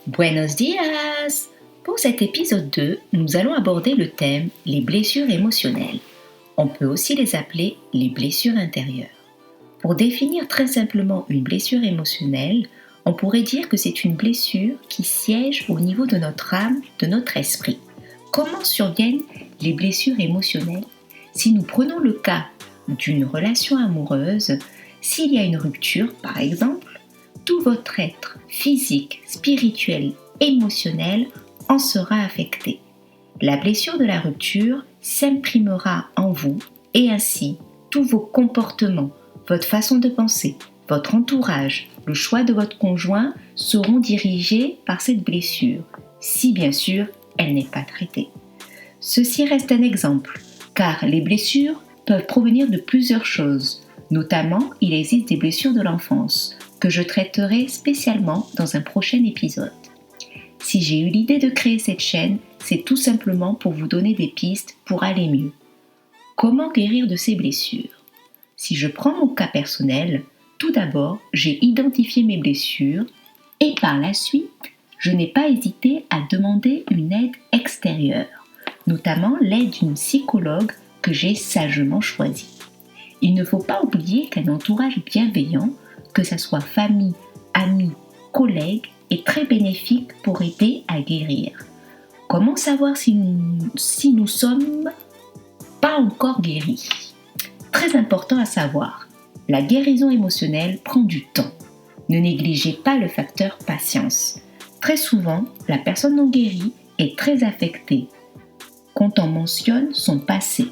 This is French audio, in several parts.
Buenos dias! Pour cet épisode 2, nous allons aborder le thème les blessures émotionnelles. On peut aussi les appeler les blessures intérieures. Pour définir très simplement une blessure émotionnelle, on pourrait dire que c'est une blessure qui siège au niveau de notre âme, de notre esprit. Comment surviennent les blessures émotionnelles? Si nous prenons le cas d'une relation amoureuse, s'il y a une rupture par exemple, tout votre être physique, spirituel, émotionnel en sera affecté. La blessure de la rupture s'imprimera en vous et ainsi tous vos comportements, votre façon de penser, votre entourage, le choix de votre conjoint seront dirigés par cette blessure, si bien sûr elle n'est pas traitée. Ceci reste un exemple, car les blessures peuvent provenir de plusieurs choses. Notamment, il existe des blessures de l'enfance, que je traiterai spécialement dans un prochain épisode. Si j'ai eu l'idée de créer cette chaîne, c'est tout simplement pour vous donner des pistes pour aller mieux. Comment guérir de ces blessures? Si je prends mon cas personnel, tout d'abord, j'ai identifié mes blessures et par la suite, je n'ai pas hésité à demander une aide extérieure, notamment l'aide d'une psychologue que j'ai sagement choisie. Il ne faut pas oublier qu'un entourage bienveillant, que ce soit famille, amis, collègues, est très bénéfique pour aider à guérir. Comment savoir si nous sommes pas encore guéris? Très important à savoir, la guérison émotionnelle prend du temps. Ne négligez pas le facteur patience. Très souvent, la personne non guérie est très affectée quand on mentionne son passé.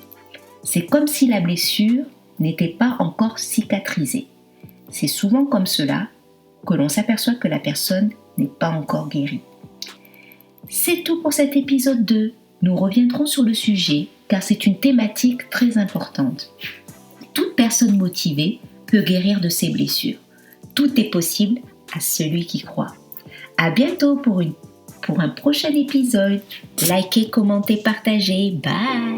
C'est comme si la blessure n'était pas encore cicatrisée. C'est souvent comme cela que l'on s'aperçoit que la personne n'est pas encore guérie. C'est tout pour cet épisode 2. Nous reviendrons sur le sujet car c'est une thématique très importante. Toute personne motivée peut guérir de ses blessures. Tout est possible à celui qui croit. À bientôt pour un prochain épisode. Likez, commentez, partagez. Bye!